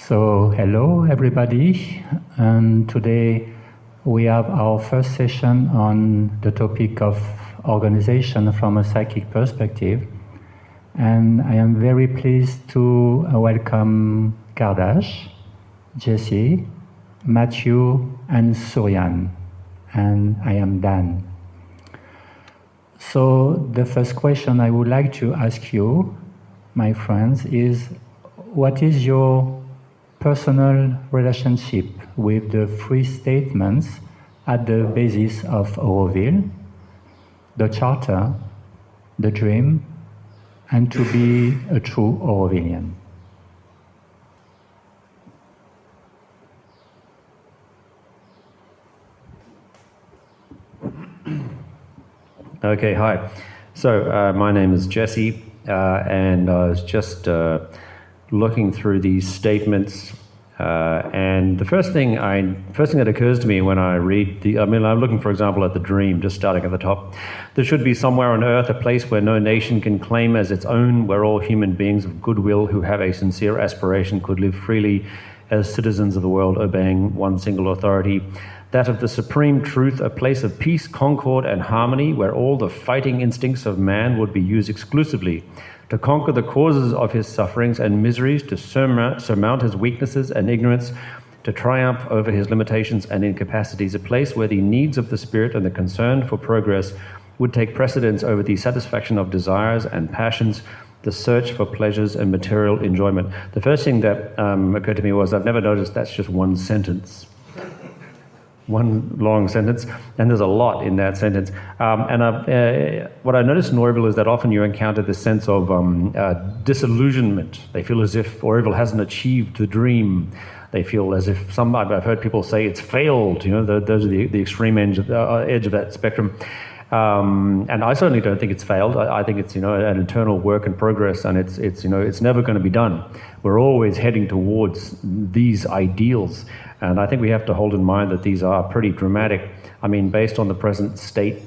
So, hello everybody, and today we have our first session on the topic of organization from a psychic perspective. And I am very pleased to welcome Kardash, Jesse, Matthew, and Suryan. And I am Dan. So, the first question I would like to ask you, my friends, is what is your personal relationship with the three statements at the basis of Auroville: the charter, the dream, and to be a true Aurovillian? Okay, hi. So my name is Jesse, and I was just looking through these statements, and the first thing that occurs to me when I read I'm looking, for example, at the dream, just starting at the top. There should be somewhere on earth a place where no nation can claim as its own, where all human beings of goodwill who have a sincere aspiration could live freely as citizens of the world, obeying one single authority, that of the supreme truth, a place of peace, concord, and harmony, where all the fighting instincts of man would be used exclusively to conquer the causes of his sufferings and miseries, to surmount his weaknesses and ignorance, to triumph over his limitations and incapacities, a place where the needs of the spirit and the concern for progress would take precedence over the satisfaction of desires and passions, the search for pleasures and material enjoyment. The first thing that occurred to me was I've never noticed that's just one sentence. One long sentence, and there's a lot in that sentence. What I noticed in Auroville is that often you encounter this sense of disillusionment. They feel as if Auroville hasn't achieved the dream. They feel as if I've heard people say it's failed. You know, those are the extreme edge of that spectrum. And I certainly don't think it's failed. I think it's, an internal work in progress, and it's never going to be done. We're always heading towards these ideals, and I think we have to hold in mind that these are pretty dramatic. I mean, based on the present state,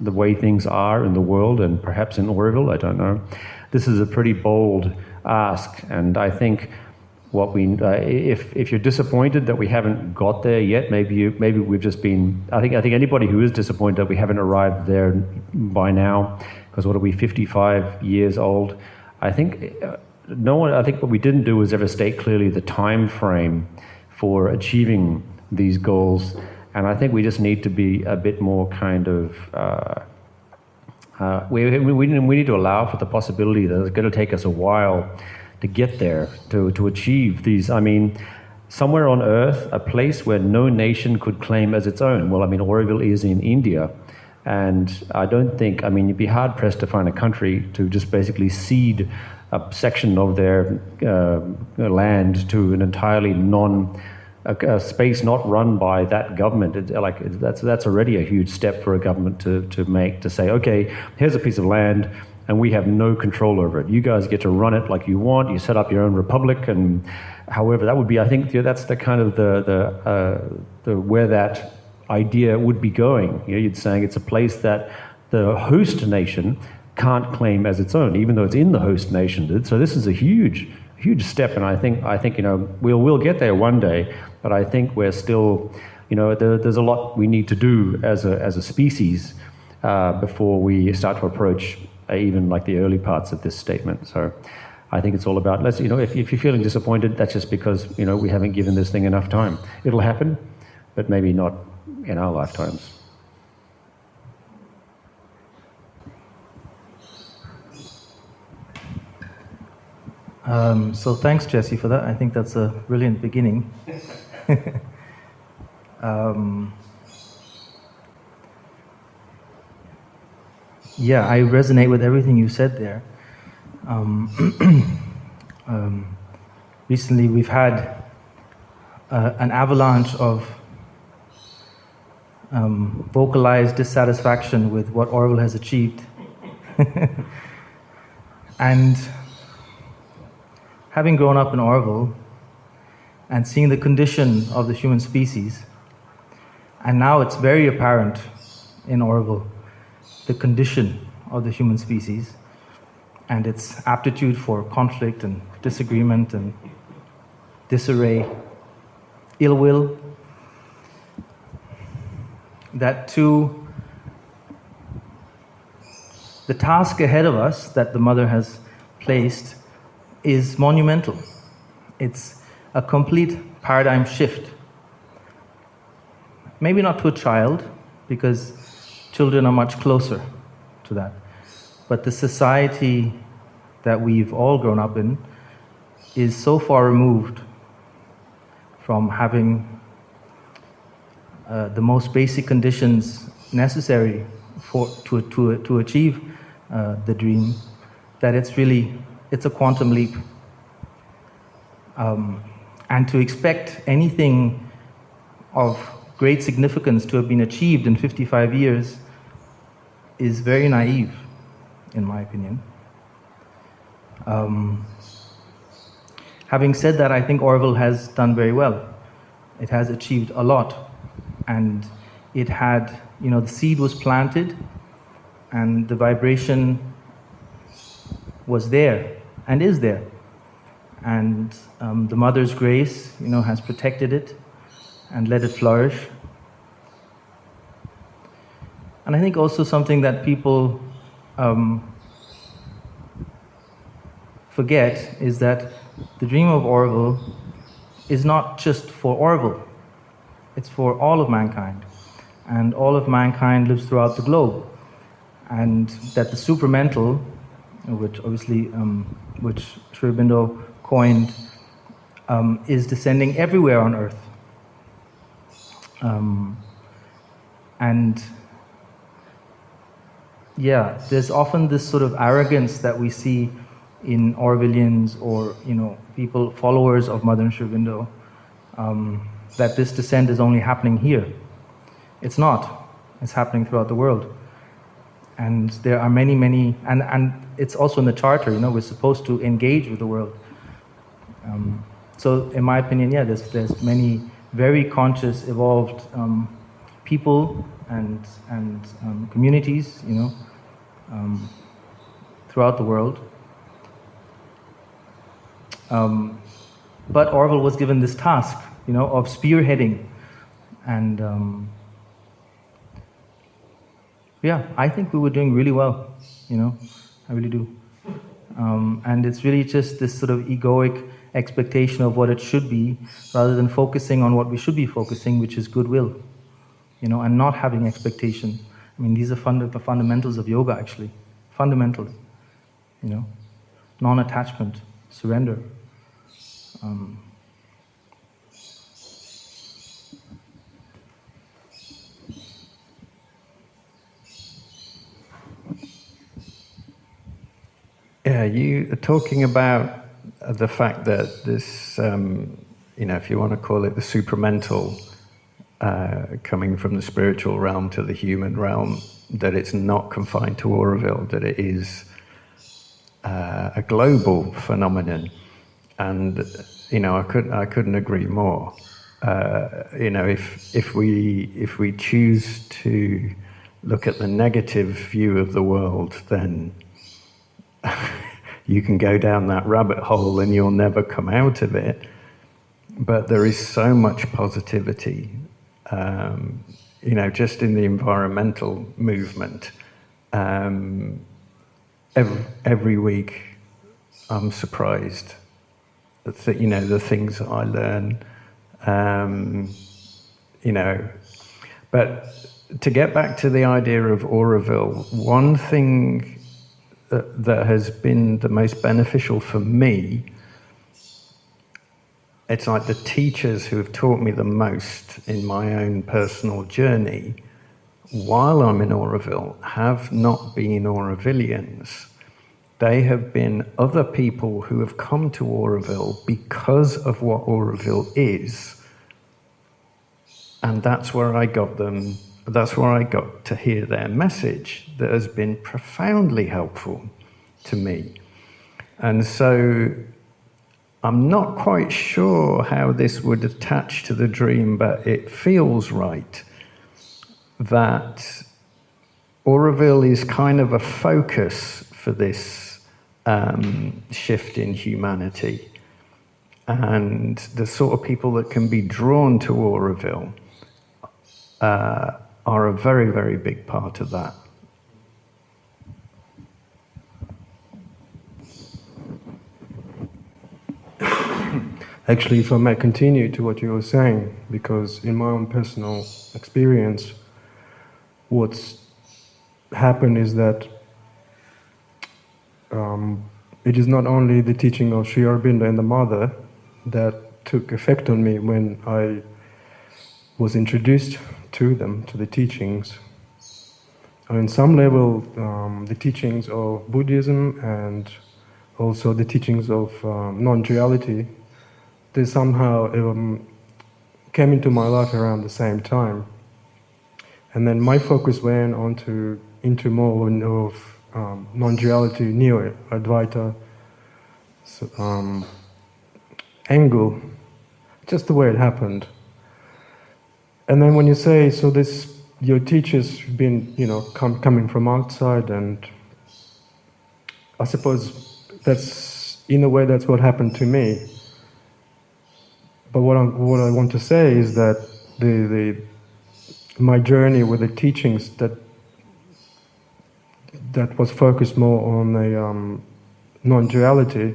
the way things are in the world, and perhaps in Auroville, I don't know. This is a pretty bold ask, and I think if you're disappointed that we haven't got there yet, maybe we've just been. I think anybody who is disappointed that we haven't arrived there by now, because what are we, 55 years old? I think I think what we didn't do was ever state clearly the time frame for achieving these goals, and I think we just need to be a bit more kind of. We need to allow for the possibility that it's going to take us a while to get there, to achieve these. I mean, somewhere on earth, a place where no nation could claim as its own. Well, I mean, Auroville is in India, and I don't think, you'd be hard-pressed to find a country to just basically cede a section of their land to an entirely a space not run by that government. That's already a huge step for a government to make, to say, okay, here's a piece of land, and we have no control over it. You guys get to run it like you want. You set up your own republic, and however that would be. I think that's the kind of the where that idea would be going. You're saying it's a place that the host nation can't claim as its own, even though it's in the host nation. So this is a huge step, and I think we'll get there one day. But I think we're still, there's a lot we need to do as a species before we start to approach even like the early parts of this statement. So I think it's all about, if you're feeling disappointed, that's just because, we haven't given this thing enough time. It'll happen, but maybe not in our lifetimes. So thanks, Jesse, for that. I think that's a brilliant beginning. Yeah, I resonate with everything you said there. Recently, we've had an avalanche of vocalized dissatisfaction with what Auroville has achieved. And having grown up in Auroville and seeing the condition of the human species, and now it's very apparent in Auroville, the condition of the human species and its aptitude for conflict and disagreement and disarray, ill will, that to the task ahead of us that the mother has placed is monumental. It's a complete paradigm shift. Maybe not to a child, because children are much closer to that. But the society that we've all grown up in is so far removed from having the most basic conditions necessary to achieve the dream, that it's a quantum leap. And to expect anything of great significance to have been achieved in 55 years is very naive, in my opinion. Having said that, I think Auroville has done very well. It has achieved a lot. And it had, the seed was planted, and the vibration was there and is there. And the Mother's grace, has protected it and let it flourish. And I think also something that people forget is that the dream of Auroville is not just for Auroville. It's for all of mankind. And all of mankind lives throughout the globe. And that the supramental, which obviously, which Sri Aurobindo coined, is descending everywhere on earth. And yeah, there's often this sort of arrogance that we see in Aurovillians or, people, followers of Mother and Sri Aurobindo, that this descent is only happening here. It's not. It's happening throughout the world. And there are many, many, and it's also in the charter, we're supposed to engage with the world. So in my opinion, yeah, there's many very conscious, evolved people and communities, throughout the world. But Auroville was given this task, of spearheading. And yeah, I think we were doing really well, I really do. And it's really just this sort of egoic expectation of what it should be, rather than focusing on what we should be focusing, which is goodwill, and not having expectation. I mean, these are the fundamentals of yoga, actually. Fundamentals, non-attachment, surrender. Yeah, you are talking about the fact that this, if you want to call it the supramental, coming from the spiritual realm to the human realm, that it's not confined to Auroville, that it is a global phenomenon. And, I couldn't agree more. If we choose to look at the negative view of the world, then you can go down that rabbit hole and you'll never come out of it. But there is so much positivity, just in the environmental movement. Every week I'm surprised at the things that I learn, But to get back to the idea of Auroville, one thing that has been the most beneficial for me, it's like the teachers who have taught me the most in my own personal journey while I'm in Auroville have not been Aurovillians. They have been other people who have come to Auroville because of what Auroville is. And that's where I got to hear their message that has been profoundly helpful to me. And so I'm not quite sure how this would attach to the dream, but it feels right that Auroville is kind of a focus for this shift in humanity. and the sort of people that can be drawn to Auroville are a very, very big part of that. Actually, if I may continue to what you were saying, because in my own personal experience, what's happened is that it is not only the teaching of Sri Aurobindo and the Mother that took effect on me when I was introduced to them, to the teachings. On some level, the teachings of Buddhism and also the teachings of non-duality, they somehow came into my life around the same time. And then my focus went into more of non-duality, neo-Advaita angle, just the way it happened. And then when you say, so this, your teacher's been, coming from outside, and I suppose that's, in a way, that's what happened to me. But what I want to say is that my journey with the teachings that was focused more on the non-duality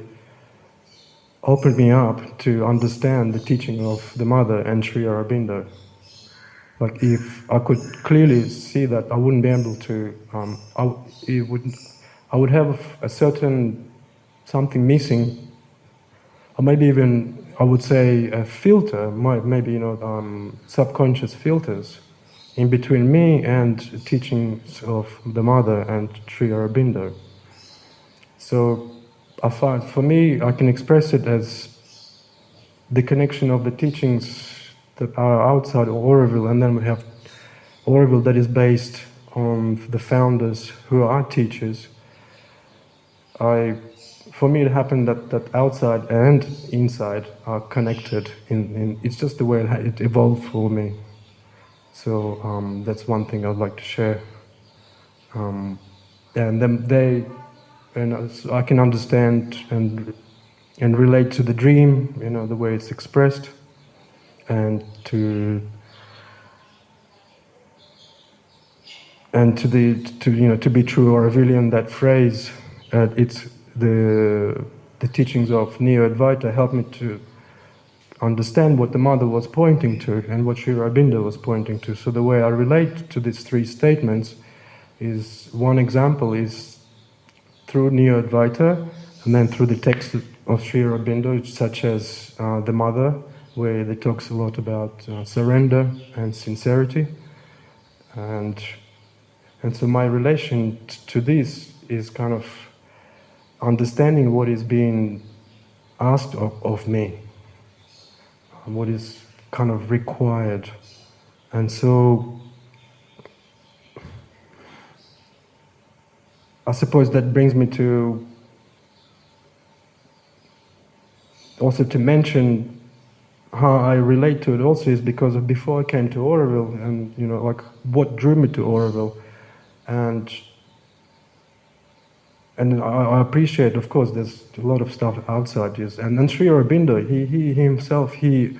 opened me up to understand the teaching of the Mother and Sri Aurobindo. Like, if I could clearly see that, I wouldn't be able to. I would have a certain something missing, or maybe even I would say a filter, maybe subconscious filters in between me and teachings of the Mother and Sri Aurobindo. So I find, for me, I can express it as the connection of the teachings that are outside of Auroville, and then we have Auroville that is based on the founders who are teachers. For me, it happened that outside and inside are connected. It's just the way it evolved for me. So that's one thing I'd like to share. And then so I can understand and relate to the dream, the way it's expressed, and to be true Aurovillian. That phrase, it's the teachings of Neo-Advaita helped me to understand what the Mother was pointing to and what Sri Aurobindo was pointing to. So the way I relate to these three statements is, one example is through Neo-Advaita, and then through the text of Sri Aurobindo, such as the Mother, where it talks a lot about surrender and sincerity. And so my relation to this is kind of understanding what is being asked of me, what is kind of required. And so I suppose that brings me to also to mention how I relate to it also is because of before I came to Auroville, and like what drew me to Auroville, and I appreciate, of course, there's a lot of stuff outside this, and Sri Aurobindo, he himself, he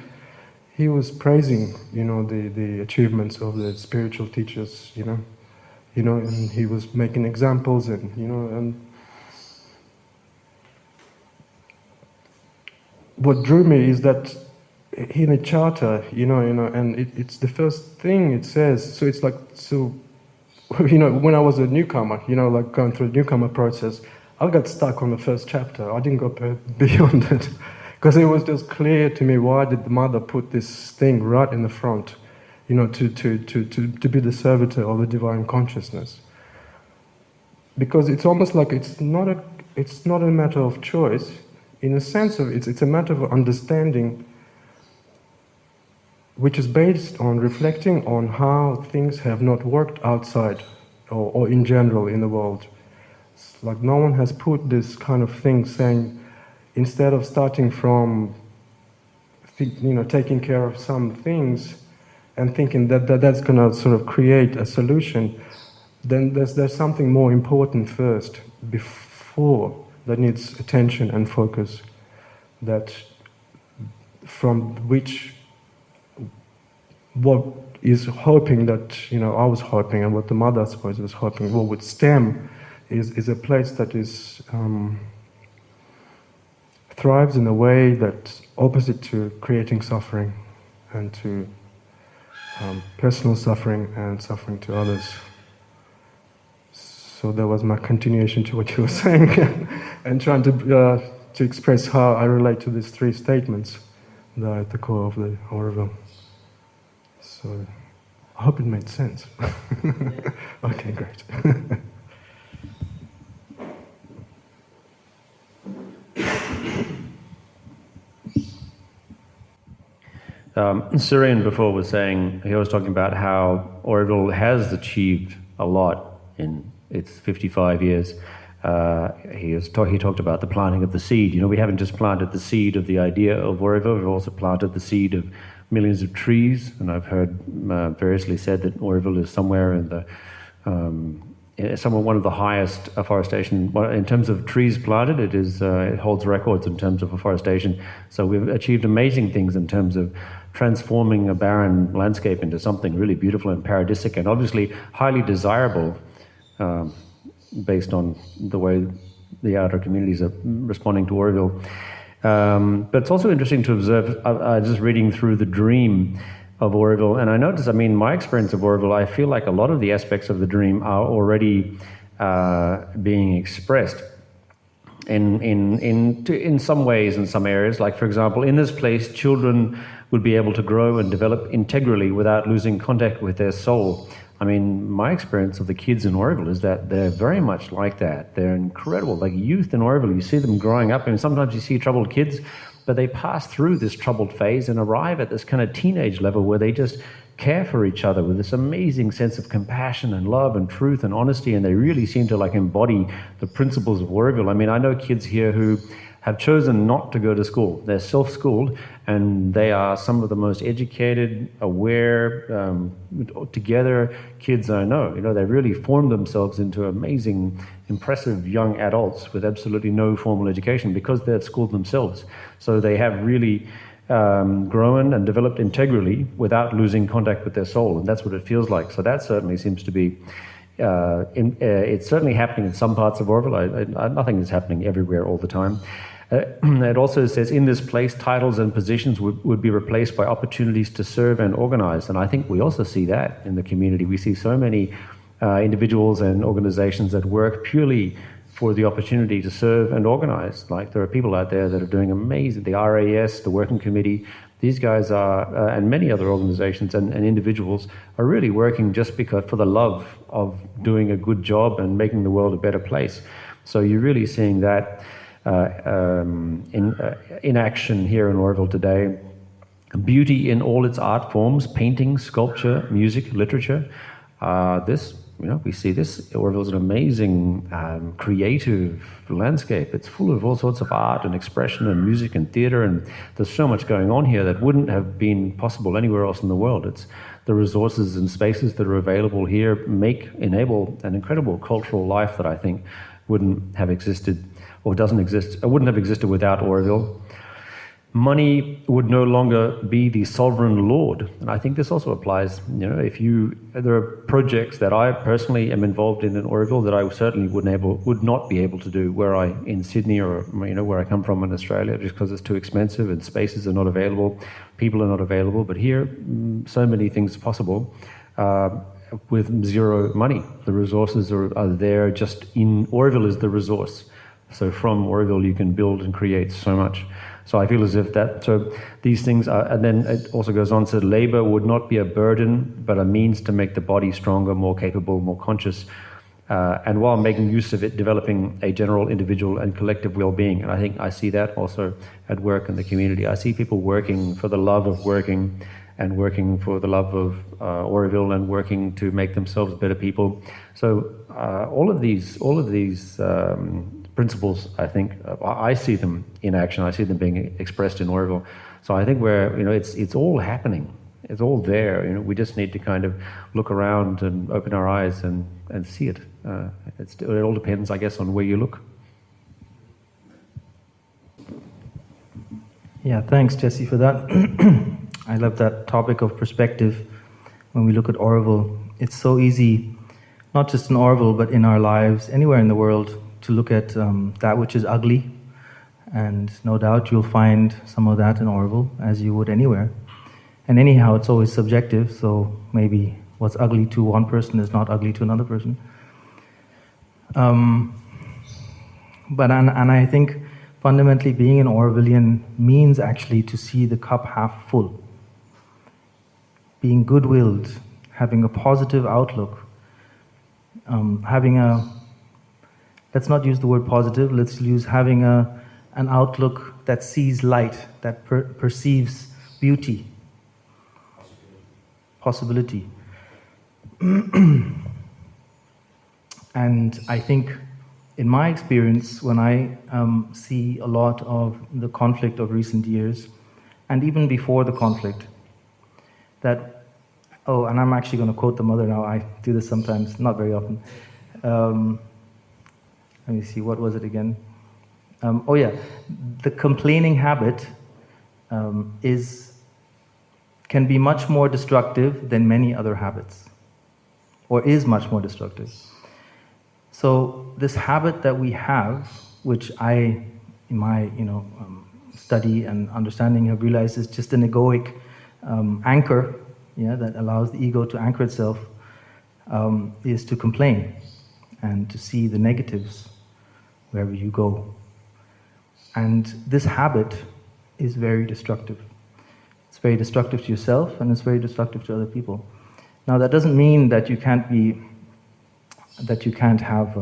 was praising, the achievements of the spiritual teachers, and he was making examples, and what drew me is that in the charter, and it's the first thing it says. So it's like, when I was a newcomer, like going through the newcomer process, I got stuck on the first chapter. I didn't go beyond it because it was just clear to me, why did the Mother put this thing right in the front, to be the servitor of the divine consciousness? Because it's almost like it's not a matter of choice, in a sense of it's a matter of understanding, which is based on reflecting on how things have not worked outside or in general in the world. It's like no one has put this kind of thing saying, instead of starting from taking care of some things and thinking that's going to sort of create a solution, then there's something more important first, before, that needs attention and focus, that from which what is hoping that, you know, I was hoping, and what the mother, I suppose, was hoping, what would stem is a place that is thrives in a way that's opposite to creating suffering and to personal suffering and suffering to others. So that was my continuation to what you were saying, and trying to express how I relate to these three statements that are at the core of the Auroville. So I hope it made sense. Okay, great. Syrian before was saying, he was talking about how Auroville has achieved a lot in its 55 years. He talked about the planting of the seed. You know, we haven't just planted the seed of the idea of Auroville, we've also planted the seed of millions of trees, and I've heard variously said that Auroville is somewhere in the one of the highest afforestation in terms of trees planted. It holds records in terms of afforestation. So we've achieved amazing things in terms of transforming a barren landscape into something really beautiful and paradisic, and obviously highly desirable, based on the way the outer communities are responding to Auroville. But it's also interesting to observe, just reading through the dream of Auroville, and I notice, I mean, my experience of Auroville, I feel like a lot of the aspects of the dream are already being expressed in some ways, in some areas. Like, for example, in this place, children would be able to grow and develop integrally without losing contact with their soul. I mean, my experience of the kids in Auroville is that they're very much like that. They're incredible. Like youth in Auroville, you see them growing up, and sometimes you see troubled kids, but they pass through this troubled phase and arrive at this kind of teenage level where they just care for each other with this amazing sense of compassion and love and truth and honesty, and they really seem to like embody the principles of Auroville. I mean, I know kids here who have chosen not to go to school. They're self-schooled, and they are some of the most educated, aware, together kids I know. You know, they really formed themselves into amazing, impressive young adults with absolutely no formal education because they've schooled themselves. So they have really grown and developed integrally without losing contact with their soul, and that's what it feels like. So that certainly seems to be it's certainly happening in some parts of Auroville. Nothing is happening everywhere all the time. It also says, in this place, titles and positions would be replaced by opportunities to serve and organize. And I think we also see that in the community. We see so many individuals and organizations that work purely for the opportunity to serve and organize. Like, there are people out there that are doing amazing, the RAS, the Working Committee. These guys are, and many other organizations and individuals are really working just because for the love of doing a good job and making the world a better place. So you're really seeing that in action here in Auroville today. Beauty in all its art forms: painting, sculpture, music, literature. We see this. Auroville is an amazing, creative landscape. It's full of all sorts of art and expression and music and theatre, and there's so much going on here that wouldn't have been possible anywhere else in the world. It's the resources and spaces that are available here enable an incredible cultural life that I think wouldn't have existed, or doesn't exist, or wouldn't have existed without Auroville. Money would no longer be the sovereign lord, and I think this also applies. You know, there are projects that I personally am involved in Auroville that I certainly would not be able to do in Sydney or where I come from in Australia, just because it's too expensive and spaces are not available, people are not available. But here, so many things are possible with zero money. The resources are there. Just in Auroville is the resource. So from Auroville you can build and create so much. So I feel as if these things are, and then it also goes on, so labor would not be a burden, but a means to make the body stronger, more capable, more conscious, and while making use of it, developing a general individual and collective well-being. And I think I see that also at work in the community. I see people working for the love of working, and working for the love of Auroville, and working to make themselves better people. So all of these principles, I think, I see them in action. I see them being expressed in Auroville. So I think it's all happening. It's all there. We just need to kind of look around and open our eyes and see it. It all depends, I guess, on where you look. Yeah, thanks, Jesse, for that. I love that topic of perspective when we look at Auroville. It's so easy, not just in Auroville, but in our lives, anywhere in the world, to look at that which is ugly. And no doubt you'll find some of that in Auroville, as you would anywhere. And anyhow, it's always subjective, so maybe what's ugly to one person is not ugly to another person. But I think fundamentally being an Aurovillian means actually to see the cup half full. Being good-willed, having a positive outlook, let's not use the word positive, let's use having an outlook that sees light, that perceives beauty, possibility. And I think, in my experience, when I see a lot of the conflict of recent years, and even before the conflict, that, and I'm actually going to quote the mother now, I do this sometimes, not very often. Let me see, what was it again? The complaining habit can be much more destructive than many other habits, or is much more destructive. So this habit that we have, which I, in my study and understanding, have realized is just an egoic anchor, that allows the ego to anchor itself, is to complain and to see the negatives wherever you go. And this habit is very destructive. It's very destructive to yourself, and it's very destructive to other people. Now, that doesn't mean that you can't have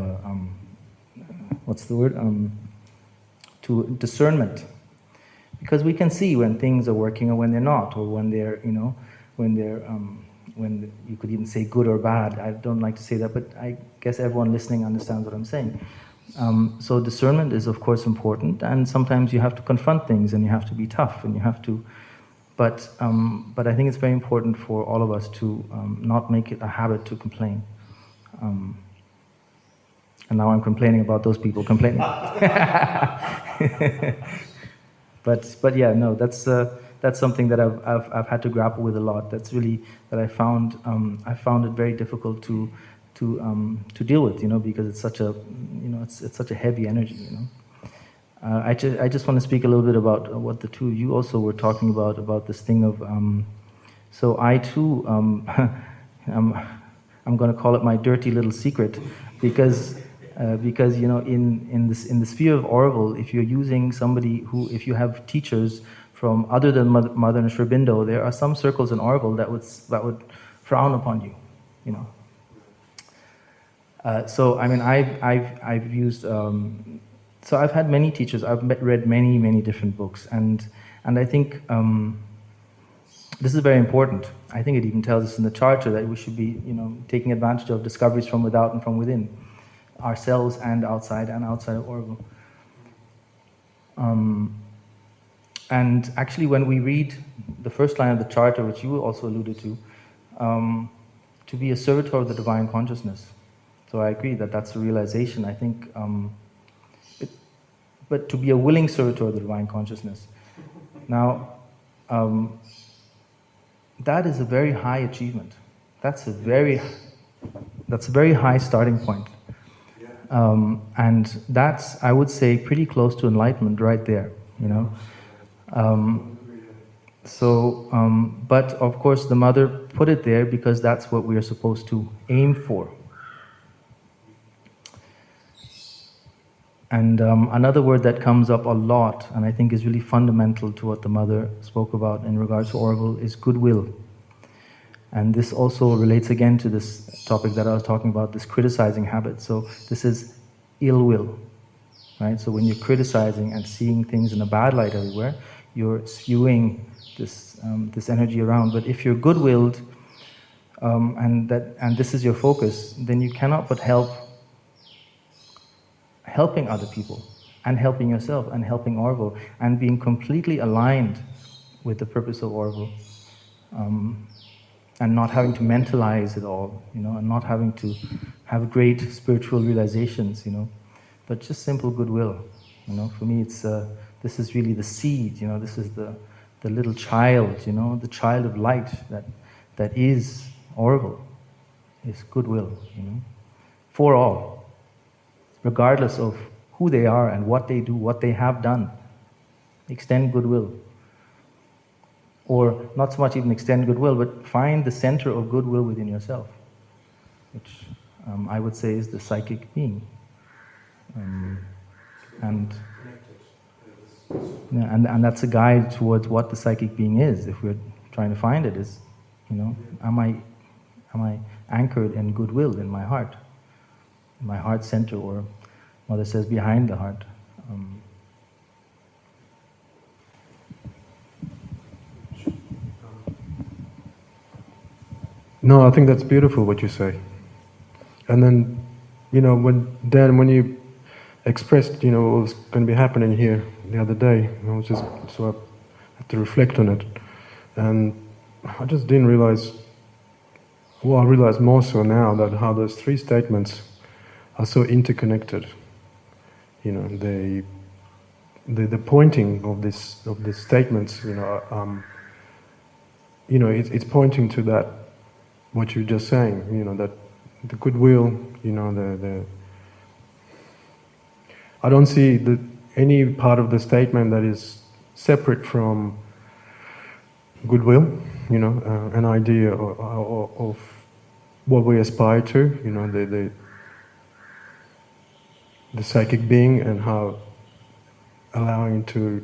to discernment, because we can see when things are working or when they're not, or when they're when you could even say good or bad. I don't like to say that, but I guess everyone listening understands what I'm saying. So discernment is of course important, and sometimes you have to confront things and you have to be tough and you have to, but I think it's very important for all of us to not make it a habit to complain. And now I'm complaining about those people complaining. But yeah, no, that's something that I've had to grapple with a lot. That's really that I found it very difficult to deal with, because it's such a it's such a heavy energy, I just want to speak a little bit about what the two of you also were talking about this thing of so I too I'm going to call it my dirty little secret, because in the sphere of Auroville, if you're using somebody if you have teachers from other than Mother and Sri Aurobindo, there are some circles in Auroville that would frown upon you, So I mean, I've used so I've had many teachers. I've read many different books, and I think this is very important. I think it even tells us in the charter that we should be taking advantage of discoveries from without and from within, ourselves and outside of Auroville. And actually, when we read the first line of the charter, which you also alluded to be a servitor of the divine consciousness. So I agree that that's a realization. I think, but to be a willing servitor of the divine consciousness. Now, that is a very high achievement. That's a very high starting point. And that's, I would say, pretty close to enlightenment right there, But of course the mother put it there because that's what we are supposed to aim for. And another word that comes up a lot, and I think is really fundamental to what the mother spoke about in regards to Auroville, is goodwill. And this also relates again to this topic that I was talking about, this criticizing habit. So this is ill will, right? So when you're criticizing and seeing things in a bad light everywhere, you're spewing this energy around. But if you're good-willed, and this is your focus, then you cannot but helping other people, and helping yourself, and helping Auroville, and being completely aligned with the purpose of Auroville, and not having to mentalize it all, and not having to have great spiritual realizations, but just simple goodwill. For me, it's this is really the seed, this is the little child, the child of light that is Auroville, is goodwill, for all, regardless of who they are and what they do, what they have done. Extend goodwill. Or not so much even extend goodwill, but find the center of goodwill within yourself, which I would say is the psychic being. And that's a guide towards what the psychic being is. If we're trying to find it, is, am I anchored in goodwill in my heart center, or Mother says behind the heart. No, I think that's beautiful what you say. And then, when you expressed, what was going to be happening here the other day, I was just, so I had to reflect on it. And I just didn't realize, I realize more so now that how those three statements are so interconnected. The pointing of these statements, it's pointing to that, what you're just saying, that the goodwill, I don't see any part of the statement that is separate from goodwill, an idea of what we aspire to, the psychic being, and how allowing to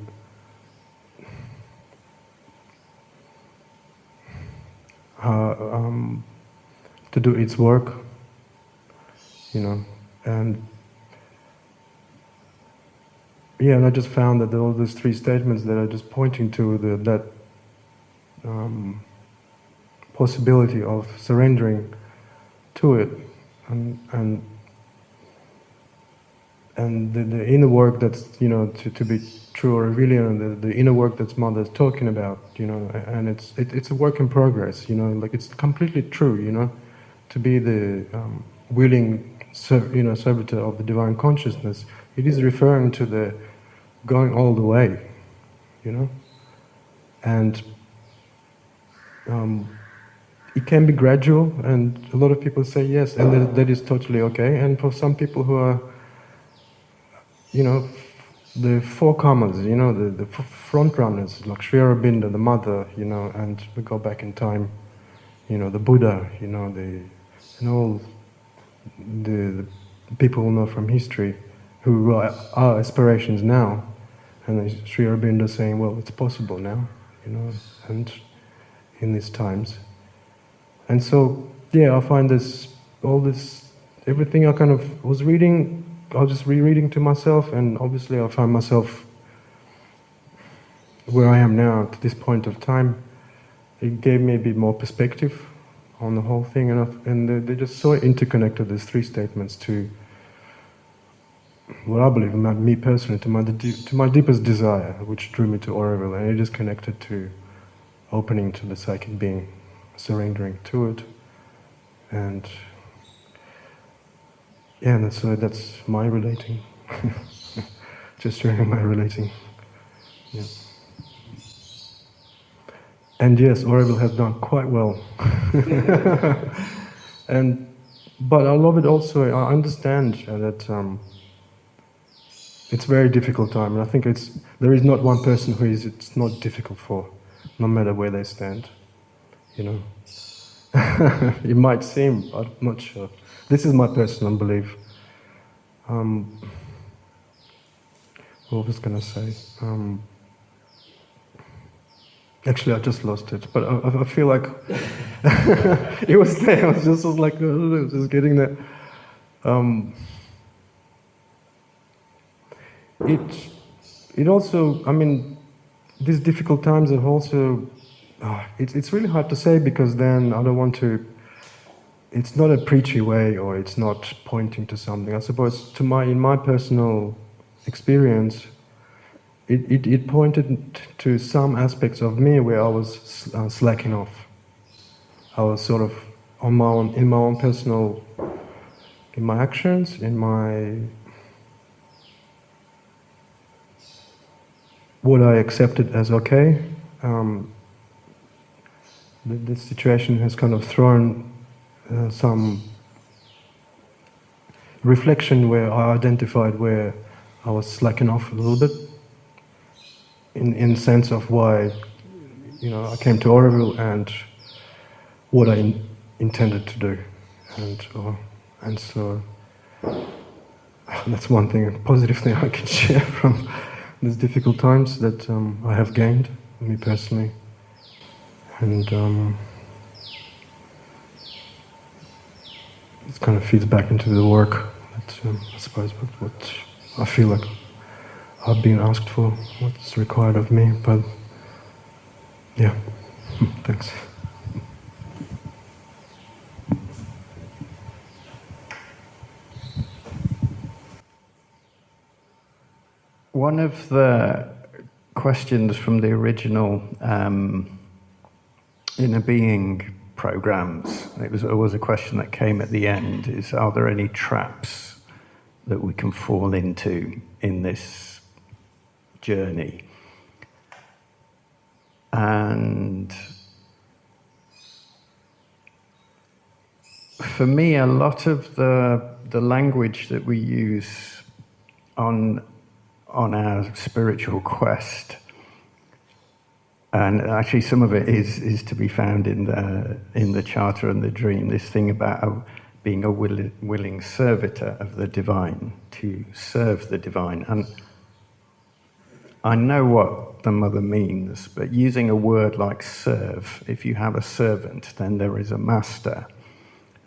do its work, and I just found that all those three statements that are just pointing to that possibility of surrendering to it, and the inner work that's, to be true Aurevilian, the inner work that Mother's talking about, and it's a work in progress, like it's completely true, to be the willing servitor of the divine consciousness. It is referring to the going all the way, and it can be gradual, and a lot of people say yes, and that is totally okay. And for some people who are, the forecomers, the front runners, like Sri Aurobindo, the Mother, and we go back in time, the Buddha, and all the people who know from history, who are our aspirations now, and Sri Aurobindo saying, well, it's possible now, and in these times. And so, I find everything I kind of was reading, I was just rereading to myself, and obviously I find myself where I am now at this point of time. It gave me a bit more perspective on the whole thing, and they're just so interconnected, these three statements, to what I believe, me personally, to my deepest desire, which drew me to Auroville, and it is connected to opening to the psychic being, surrendering to it, and so that's my relating. Just sharing my relating. Yeah. And yes, Auroville has done quite well. But I love it also. I understand that it's a very difficult time, and I think there is not one person who it's not difficult for, no matter where they stand. It might seem, I'm not sure. This is my personal belief. What was I going to say? Actually, I just lost it, but I feel like it was there. I was just like, just getting there. It also, these difficult times are also, it's really hard to say, because then I don't want to, it's not a preachy way, or it's not pointing to something. I suppose in my personal experience, it pointed to some aspects of me where I was slacking off. I was sort of in my own personal, in my actions, in my what I accepted as okay. This situation has kind of thrown some reflection where I identified where I was slacking off a little bit, in sense of why, I came to Auroville and what I intended to do, and so that's one thing, a positive thing I can share from these difficult times that I have gained, me personally, and it kind of feeds back into the work that I suppose what I feel like I've been asked for, what's required of me, but yeah, thanks. One of the questions from the original Inner Being programs, it was always a question that came at the end, is are there any traps that we can fall into in this journey? And for me, a lot of the language that we use on our spiritual quest, and actually some of it is to be found in the Charter and the Dream, this thing about being a willing servitor of the divine, to serve the divine. And I know what the Mother means, but using a word like serve, if you have a servant, then there is a master.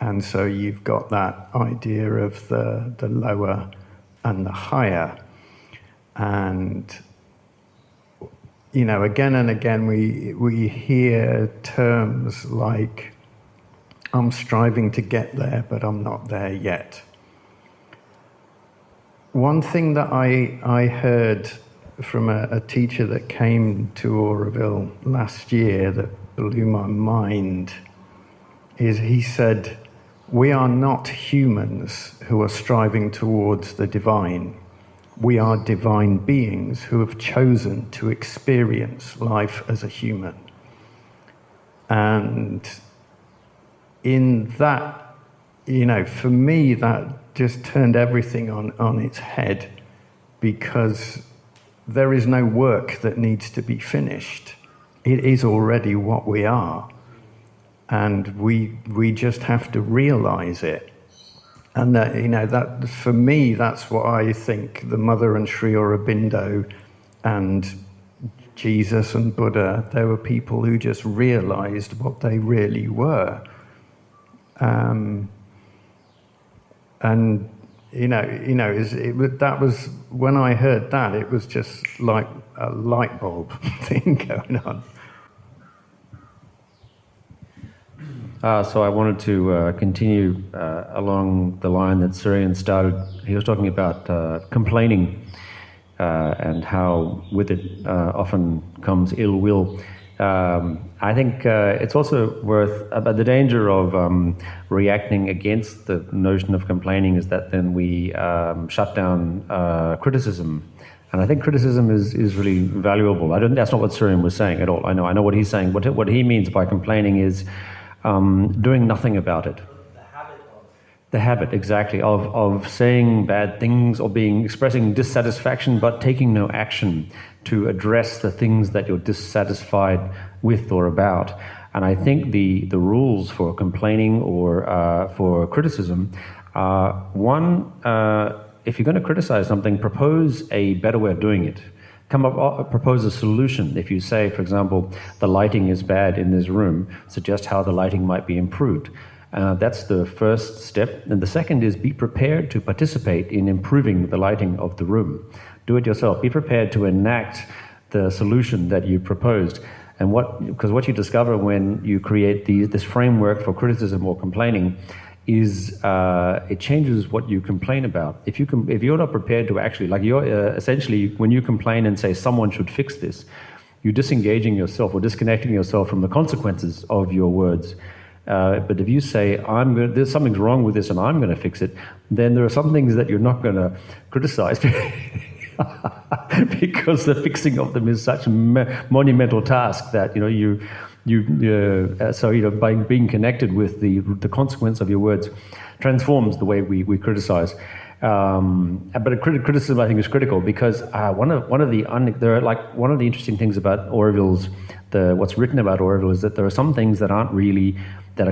And so you've got that idea of the lower and the higher. And, again and again we hear terms like, I'm striving to get there, but I'm not there yet. One thing that I heard from a teacher that came to Auroville last year that blew my mind is he said, we are not humans who are striving towards the divine. We are divine beings who have chosen to experience life as a human. And in that, for me, that just turned everything on its head, because there is no work that needs to be finished. It is already what we are. And we just have to realize it. And that, that for me, that's what I think the Mother and Sri Aurobindo and Jesus and Buddha, they were people who just realized what they really were. And that was, when I heard that, it was just like a light bulb thing going on. So I wanted to continue along the line that Surian started. He was talking about complaining and how with it often comes ill will. I think it's also worth, about the danger of reacting against the notion of complaining is that then we shut down criticism. And I think criticism is really valuable. That's not what Surian was saying at all. I know what he's saying. What he means by complaining is doing nothing about it. The habit, exactly, of saying bad things or expressing dissatisfaction but taking no action to address the things that you're dissatisfied with or about. And I think the rules for complaining or for criticism are, one, if you're going to criticize something, propose a better way of doing it. Propose a solution. If you say, for example, the lighting is bad in this room, suggest how the lighting might be improved. That's the first step. And the second is be prepared to participate in improving the lighting of the room. Do it yourself. Be prepared to enact the solution that you proposed. And because what you discover when you create this framework for criticism or complaining is it changes what you complain about. If you're not prepared to actually, like you're essentially, when you complain and say someone should fix this, you're disengaging yourself or disconnecting yourself from the consequences of your words. But if you say, there's something's wrong with this and I'm going to fix it, then there are some things that you're not going to criticize because the fixing of them is such a monumental task that by being connected with the consequence of your words transforms the way we criticize. But criticism, I think, is critical because one of the interesting things about Auroville's what's written about Auroville is that there are some things that are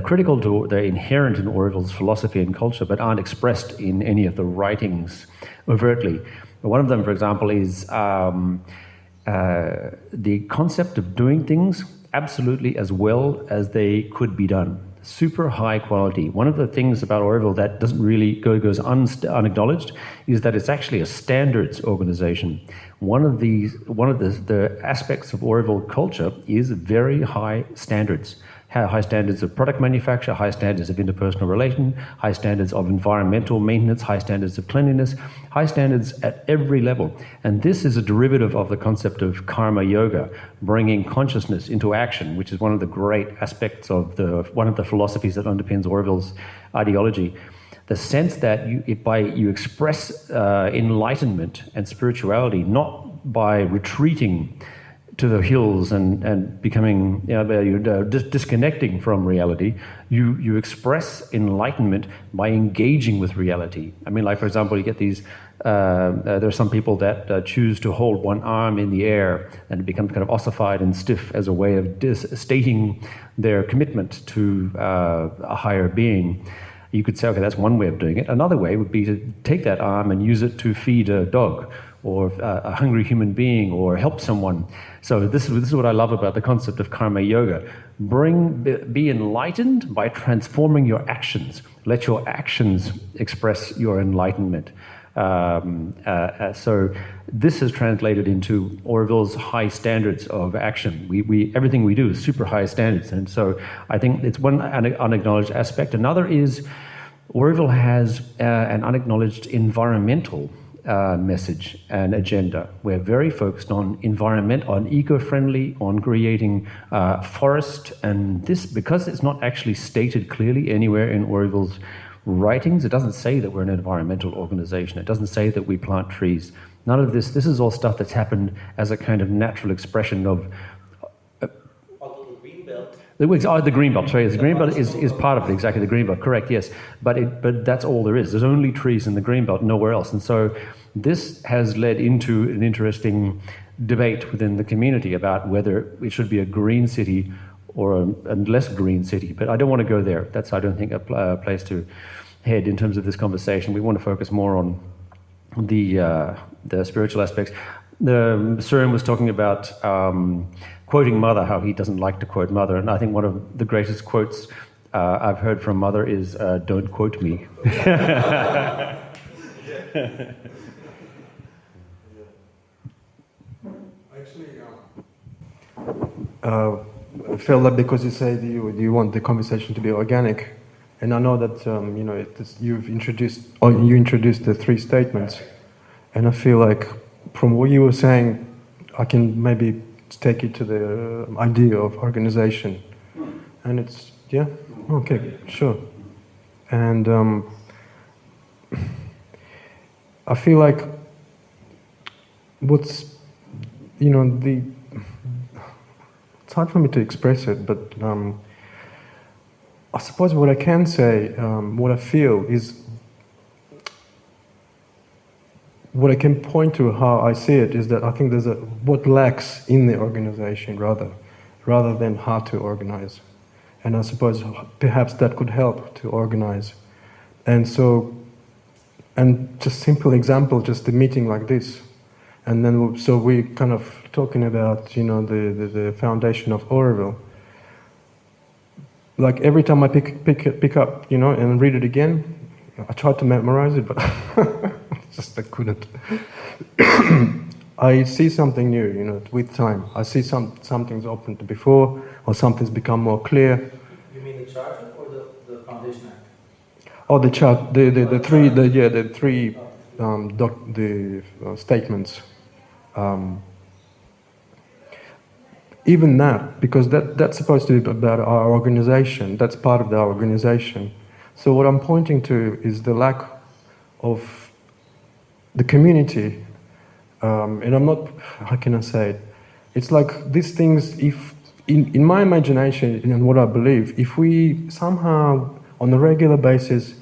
critical to, they're inherent in Auroville's philosophy and culture, but aren't expressed in any of the writings overtly. One of them, for example, is the concept of doing things absolutely as well as they could be done. Super high quality. One of the things about Auroville that doesn't really goes unacknowledged is that it's actually a standards organization. One of the aspects of Auroville culture is very high standards. High standards of product manufacture, high standards of interpersonal relation, high standards of environmental maintenance, high standards of cleanliness, high standards at every level. And this is a derivative of the concept of karma yoga, bringing consciousness into action, which is one of the great aspects of one of the philosophies that underpins Auroville's ideology. The sense that you express enlightenment and spirituality not by retreating to the hills and becoming disconnecting from reality, you express enlightenment by engaging with reality. I mean, like for example, you get these. There are some people that choose to hold one arm in the air and it becomes kind of ossified and stiff as a way of stating their commitment to a higher being. You could say, okay, that's one way of doing it. Another way would be to take that arm and use it to feed a dog or a hungry human being or help someone. So this is what I love about the concept of karma yoga. Be enlightened by transforming your actions. Let your actions express your enlightenment. So this is translated into Auroville's high standards of action. Everything we do is super high standards, and so I think it's one unacknowledged aspect. Another is Auroville has an unacknowledged environmental message and agenda. We're very focused on eco-friendly, on creating forest, and this, because it's not actually stated clearly anywhere in Auroville's writings, it doesn't say that we're an environmental organization. It doesn't say that we plant trees. None of this. This is all stuff that's happened as a kind of natural expression of. Although the green belt. The green belt. Sorry, the green belt is part of it. Exactly, the green belt. Correct. Yes, but that's all there is. There's only trees in the green belt, nowhere else. And so this has led into an interesting debate within the community about whether it should be a green city or a less green city. But I don't want to go there. That's, I don't think, a place to head in terms of this conversation. We want to focus more on the spiritual aspects. Søren was talking about quoting Mother, how he doesn't like to quote Mother. And I think one of the greatest quotes I've heard from Mother is, "Don't quote me." I felt that because you said you want the conversation to be organic, and I know that you introduced the 3 statements, and I feel like from what you were saying, I can maybe take it to the idea of organization, and it's okay, sure, and I feel like what's it's hard for me to express it, but I suppose what I can say, what I feel is, what I can point to how I see it is that I think there's what lacks in the organization rather than how to organize. And I suppose perhaps that could help to organize. And so, and just simple example, just a meeting like this. And then, so we kind of talking about, the foundation of Auroville. Like every time I pick up, and read it again, I tried to memorize it, but I couldn't. I see something new, with time. I see something's opened before, or something's become more clear. You mean the charter or the Foundation Act? Oh, the chart, the three statements. Even that, because that's supposed to be about our organization, that's part of our organization. So what I'm pointing to is the lack of the community and I'm not, how can I say it? It's like these things, if, in my imagination and what I believe, if we somehow, on a regular basis,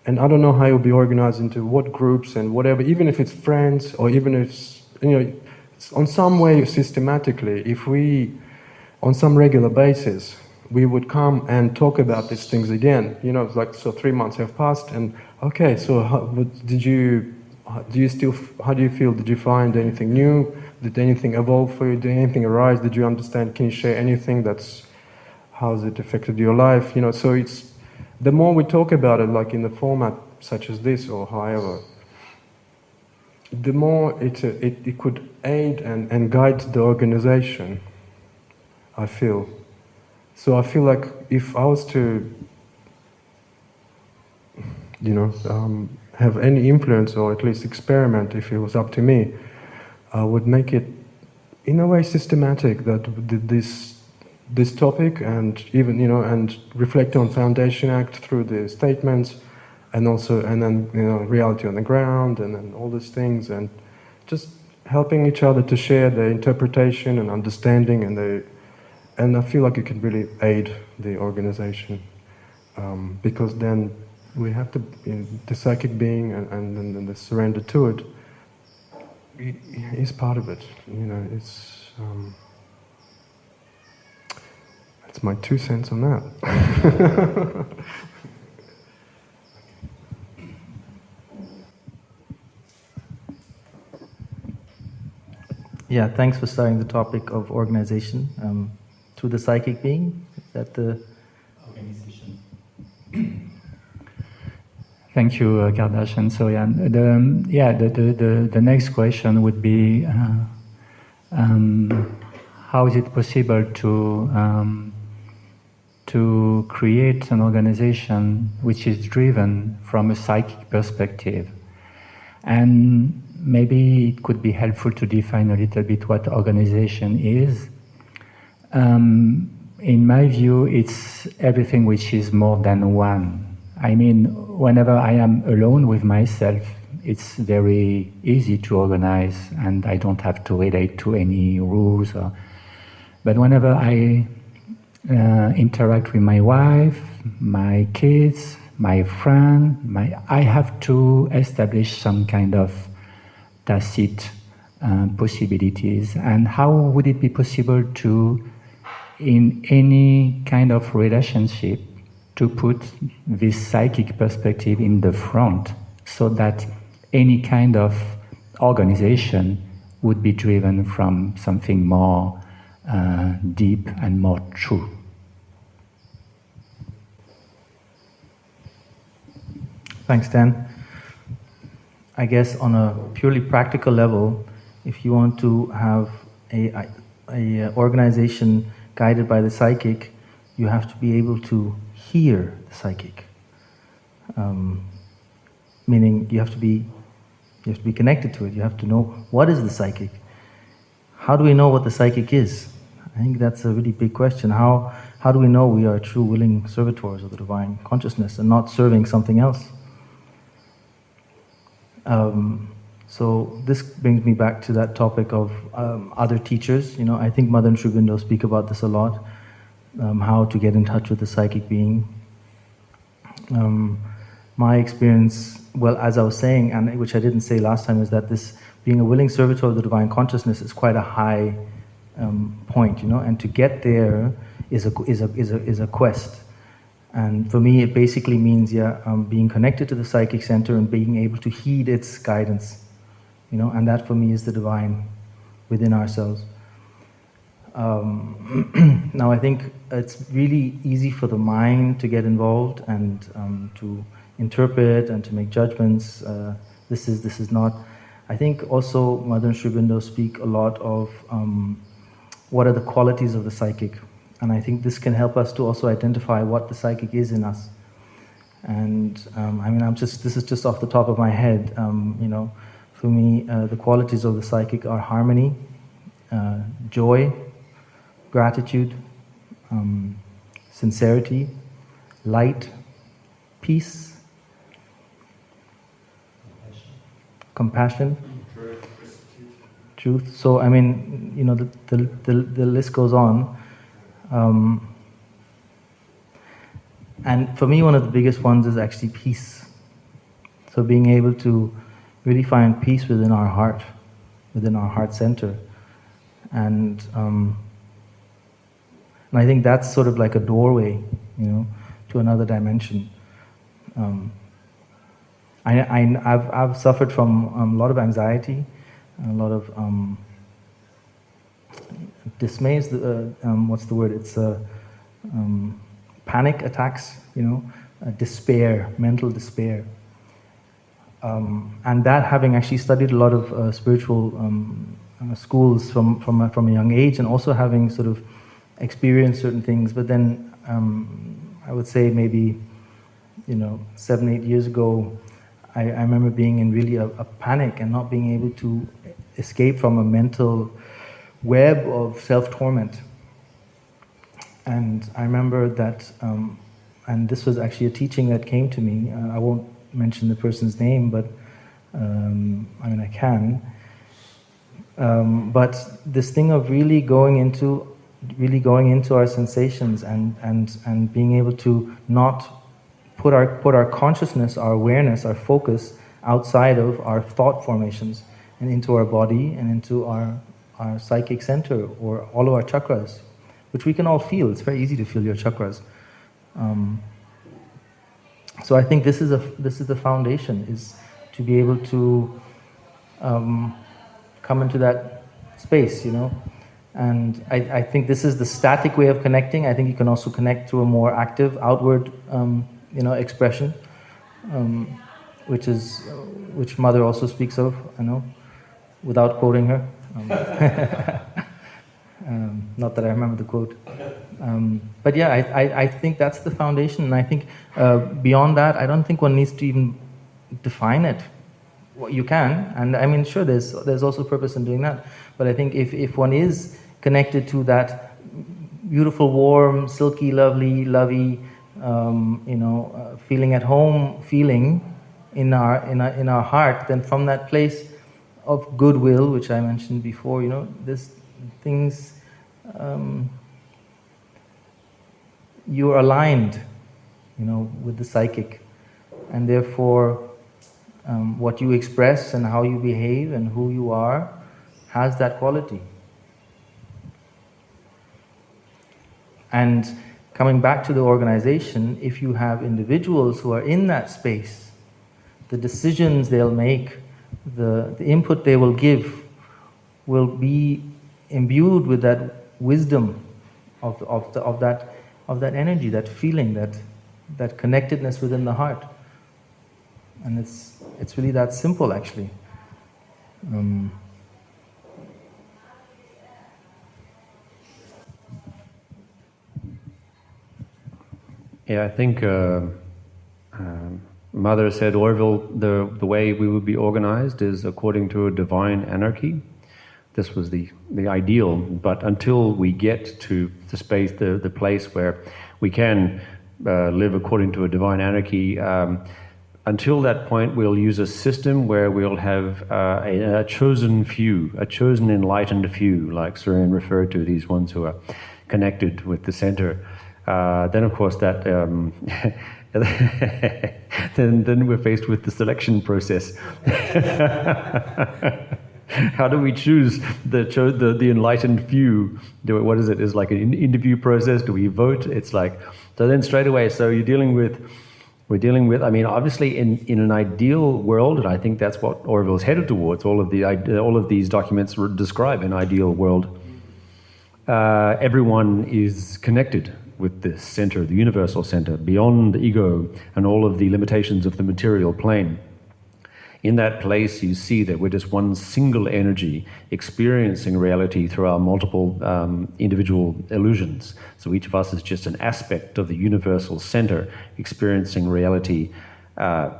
and I don't know how it will be organized into what groups and whatever, even if it's friends or even if it's, it's on some way systematically, if we, on some regular basis, we would come and talk about these things again. It's like, so 3 months have passed, and okay, so how do you feel? Did you find anything new? Did anything evolve for you? Did anything arise? Did you understand? Can you share anything how's it affected your life? So it's, the more we talk about it, like in a format such as this or however, the more it could aid and guide the organization, I feel. So I feel like if I was to, have any influence or at least experiment, if it was up to me, I would make it in a way systematic, that this topic, and even and reflect on Foundation Act through the statements, and then reality on the ground, and then all these things, and just helping each other to share their interpretation and understanding, and I feel like it can really aid the organization, because then we have to, the psychic being and the surrender to it is part of it. It's my 2 cents on that. Yeah, thanks for starting the topic of organization through the psychic being. Is that the organization? Thank you, Kardash and Soyan. The next question would be, how is it possible to create an organization which is driven from a psychic perspective? And maybe it could be helpful to define a little bit what organization is. In my view, it's everything which is more than one. I mean, whenever I am alone with myself, it's very easy to organize, and I don't have to relate to any rules. But whenever I interact with my wife, my kids, my friend, I have to establish some kind of tacit possibilities. And how would it be possible to, in any kind of relationship, to put this psychic perspective in the front, so that any kind of organization would be driven from something more deep and more true? Thanks, Dan. I guess on a purely practical level, if you want to have a organization guided by the psychic, you have to be able to hear the psychic. Meaning you have to be connected to it. You have to know what is the psychic. How do we know what the psychic is? I think that's a really big question. How do we know we are true willing servitors of the divine consciousness and not serving something else? So this brings me back to that topic of other teachers. I think Mother and Sri Aurobindo speak about this a lot. How to get in touch with the psychic being. My experience, well, as I was saying, and which I didn't say last time, is that this being a willing servitor of the divine consciousness is quite a high point, and to get there is a quest. And for me, it basically means, being connected to the psychic center and being able to heed its guidance, and that for me is the divine within ourselves. Now, I think it's really easy for the mind to get involved and to interpret and to make judgments. This is not. I think also Mother and Sri Aurobindo speak a lot of what are the qualities of the psychic, and I think this can help us to also identify what the psychic is in us. And this is just off the top of my head. For me, the qualities of the psychic are harmony, joy, gratitude, sincerity, light, peace, compassion, truth. So I mean, you know, the list goes on. And for me, one of the biggest ones is actually peace. So being able to really find peace within our heart center. And I think that's sort of like a doorway, you know, to another dimension. I've suffered from a lot of anxiety, a lot of dismay. Is what's the word? It's panic attacks, you know, despair, mental despair. And that, having actually studied a lot of spiritual schools from a young age, and also having sort of experienced certain things, but then I would say maybe, you know, 7-8 years ago, I remember being in really a panic and not being able to escape from a mental web of self-torment. And I remember that, and this was actually a teaching that came to me. I won't mention the person's name, but I mean, I can. But this thing of really going into our sensations and being able to not put our consciousness, our awareness, our focus outside of our thought formations and into our body and into our psychic center, or all of our chakras, which we can all feel. It's very easy to feel your chakras. So I think this is the foundation, is to be able to come into that space, you know. And I think this is the static way of connecting. I think you can also connect through a more active, outward, you know, expression, which Mother also speaks of, I know, without quoting her. Not that I remember the quote. But yeah, I think that's the foundation. And I think beyond that, I don't think one needs to even define it. Well, you can, and I mean, sure, there's also purpose in doing that. But I think if one is connected to that beautiful, warm, silky, lovey, you know, feeling at home, feeling in our heart, then from that place of goodwill, which I mentioned before, you know, there's things, you're aligned, you know, with the psychic, and therefore what you express and how you behave and who you are has that quality. And coming back to the organization, if you have individuals who are in that space, the decisions they'll make, the input they will give will be imbued with that wisdom of that energy, that feeling, that connectedness within the heart. And it's really that simple, actually. Yeah, I think Mother said Auroville, the way we would be organized is according to a divine anarchy. This was the ideal, but until we get to the space, the place where we can live according to a divine anarchy, until that point we'll use a system where we'll have a chosen few, a chosen enlightened few, like Suren referred to, these ones who are connected with the center. Then of course that then we're faced with the selection process. How do we choose the enlightened few? What is it? Is like an interview process? Do we vote? It's like, so then straight away. So we're dealing with. I mean, obviously, in an ideal world, and I think that's what Auroville is headed towards. All of these documents describe an ideal world. Everyone is connected with this center, the universal center, beyond the ego and all of the limitations of the material plane. In that place, you see that we're just one single energy experiencing reality through our multiple individual illusions. So each of us is just an aspect of the universal center experiencing reality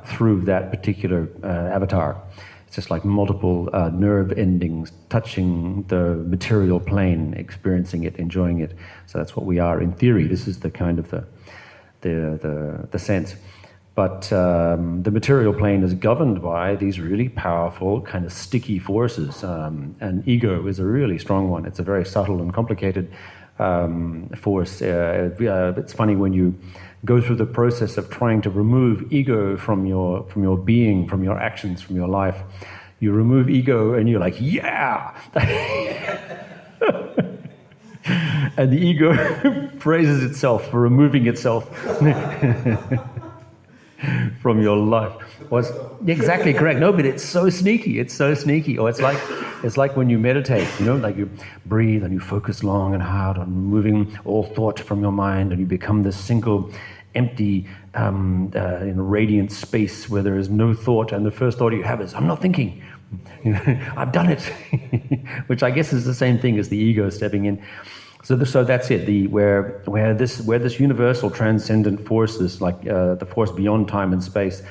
through that particular avatar. It's just like multiple nerve endings touching the material plane, experiencing it, enjoying it. So that's what we are in theory. This is the kind of the sense. But the material plane is governed by these really powerful, kind of sticky forces. And ego is a really strong one. It's a very subtle and complicated force. It's funny when you go through the process of trying to remove ego from your being, from your actions, from your life. You remove ego and you're like, yeah! And the ego praises itself for removing itself from your life. Was exactly correct. No, but it's so sneaky. It's so sneaky. Or it's like when you meditate, like you breathe and you focus long and hard on removing all thought from your mind, and you become this single, empty, radiant space where there is no thought, and the first thought you have is, I'm not thinking. I've done it. Which I guess is the same thing as the ego stepping in. So that's it. Where this universal transcendent force, this like the force beyond time and space,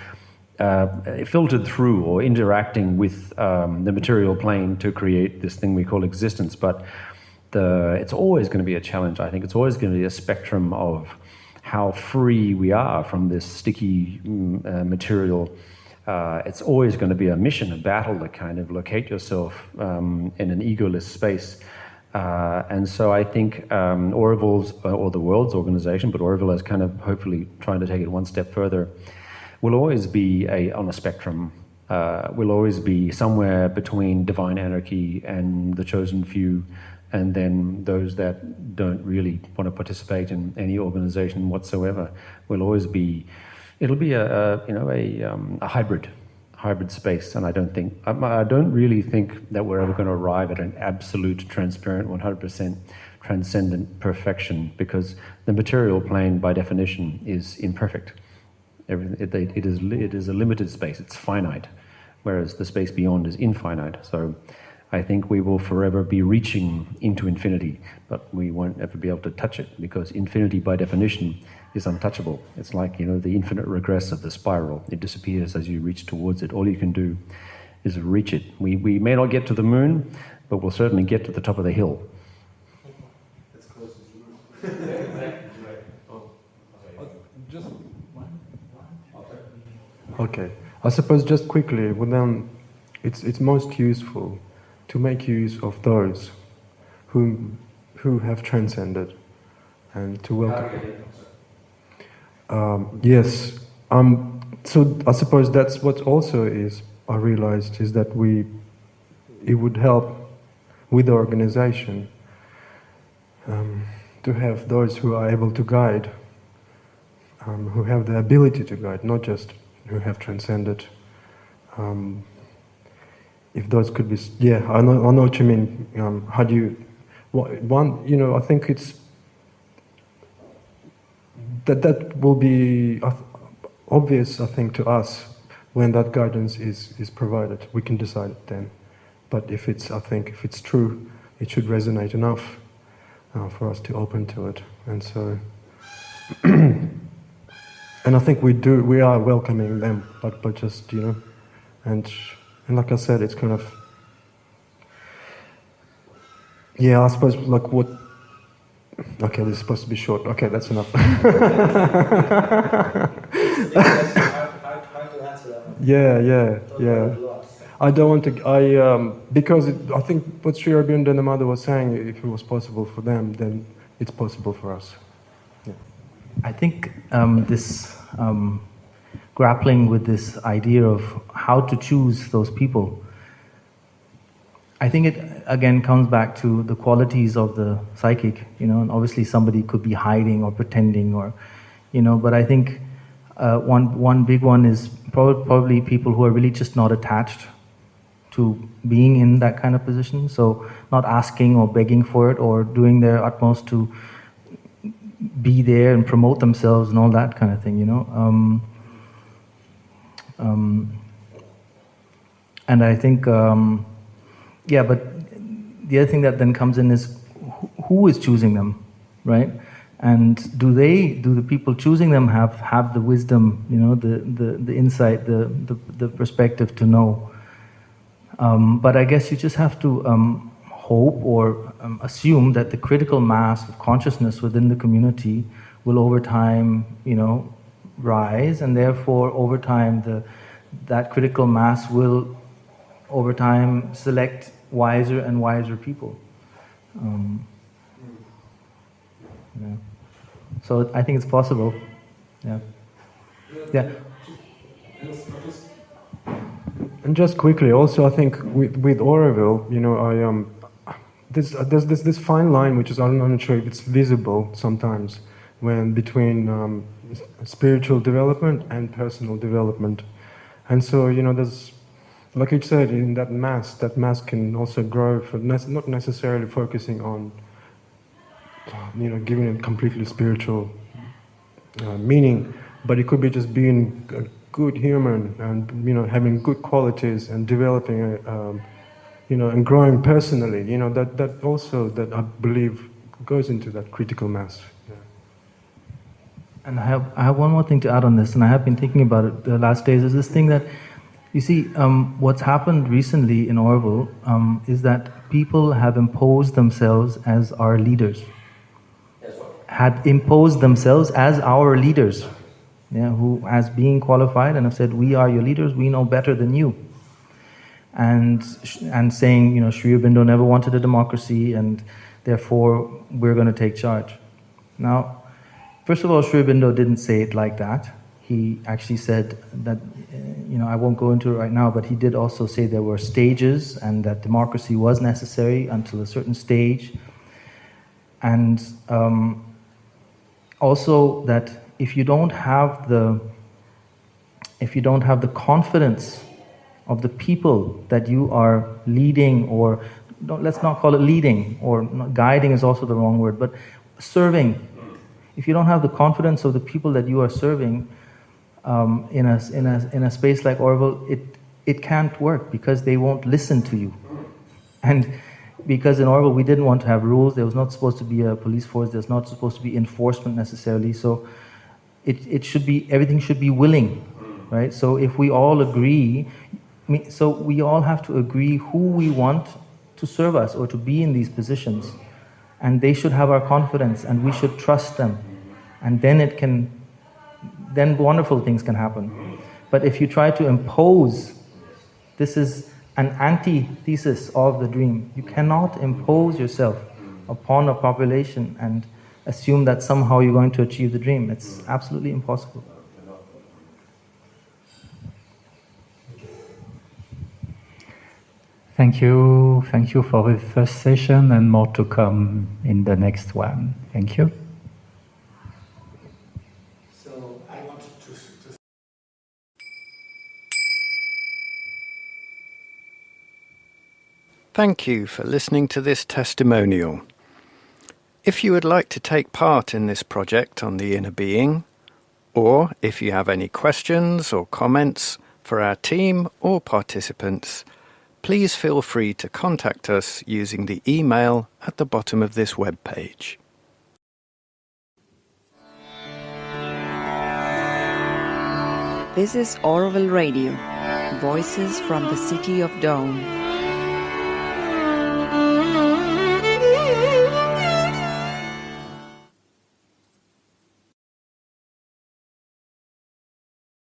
filtered through or interacting with the material plane to create this thing we call existence. But it's always going to be a challenge. I think it's always going to be a spectrum of how free we are from this sticky material. It's always going to be a mission, a battle to kind of locate yourself in an egoless space. And so I think Auroville's, or the world's organization, but Auroville is kind of hopefully trying to take it one step further, will always be on a spectrum, will always be somewhere between divine anarchy and the chosen few, and then those that don't really want to participate in any organization whatsoever. Will always be, it'll be a hybrid space, and I don't really think that we're ever going to arrive at an absolute, transparent, 100% transcendent perfection, because the material plane, by definition, is imperfect. It is a limited space. It's finite, whereas the space beyond is infinite. So I think we will forever be reaching into infinity, but we won't ever be able to touch it, because infinity, by definition, is untouchable. It's like, the infinite regress of the spiral. It disappears as you reach towards it. All you can do is reach it. We may not get to the moon, but we'll certainly get to the top of the hill. It's close to the Okay. I suppose just quickly, it's most useful to make use of those who have transcended, and to welcome. Yes. So I suppose that's what also is, I realized, is that it would help with the organization to have those who are able to guide, who have the ability to guide, not just who have transcended. If those could be, I know what you mean. How do you, I think it's, that will be obvious, I think, to us when that guidance is provided. We can decide it then. But if it's true, it should resonate enough for us to open to it. And so, and I think we are welcoming them, but just, and like I said, it's kind of, I suppose, like what. Okay, this is supposed to be short. Okay, that's enough. Hard to answer that one. Yeah. I don't want to. Because I think what Sri Aurobindo and the mother was saying, if it was possible for them, then it's possible for us. Yeah. I think this grappling with this idea of how to choose those people, I think it again comes back to the qualities of the psychic, and obviously somebody could be hiding or pretending, or, but I think one big one is probably people who are really just not attached to being in that kind of position, so not asking or begging for it or doing their utmost to be there and promote themselves and all that kind of thing, and I think, but the other thing that then comes in is who is choosing them, right? And do the people choosing them have the wisdom, the insight, the perspective to know? But I guess you just have to hope or assume that the critical mass of consciousness within the community will over time, rise, and therefore over time that critical mass will over time select wiser and wiser people. Yeah. So I think it's possible. Yeah. Yeah. And just quickly, also, I think with Auroville, there's this fine line which is, I'm not sure if it's visible sometimes, when between spiritual development and personal development. And so, there's, like you said, in that mass can also grow for not necessarily focusing on, giving it completely spiritual meaning, but it could be just being a good human and, having good qualities and developing and growing personally, that also, that I believe goes into that critical mass. Yeah. And I have one more thing to add on this, and I have been thinking about it the last days, is this thing that, you see, what's happened recently in Auroville is that people have imposed themselves as our leaders. Had imposed themselves as our leaders, who, as being qualified, and have said, we are your leaders, we know better than you. And saying, Sri Aurobindo never wanted a democracy, and therefore we're going to take charge. Now, first of all, Sri Aurobindo didn't say it like that. He actually said that, I won't go into it right now, but he did also say there were stages and that democracy was necessary until a certain stage. And also that if you don't have the confidence of the people that you are leading, or let's not call it leading, or guiding is also the wrong word, but serving. If you don't have the confidence of the people that you are serving in a space like Auroville, it can't work, because they won't listen to you. And because in Auroville we didn't want to have rules, there was not supposed to be a police force, there's not supposed to be enforcement necessarily, so it should be, everything should be willing, right? So if we all agree, so we all have to agree who we want to serve us or to be in these positions, and they should have our confidence, and we should trust them, and then wonderful things can happen. But if you try to impose, this is an antithesis of the dream. You cannot impose yourself upon a population and assume that somehow you're going to achieve the dream. It's absolutely impossible. Thank you for the first session, and more to come in the next one. Thank you. So I wanted to Thank you for listening to this testimonial. If you would like to take part in this project on the inner being, or if you have any questions or comments for our team or participants, please feel free to contact us using the email at the bottom of this webpage. This is Auroville Radio, Voices from the City of Dawn.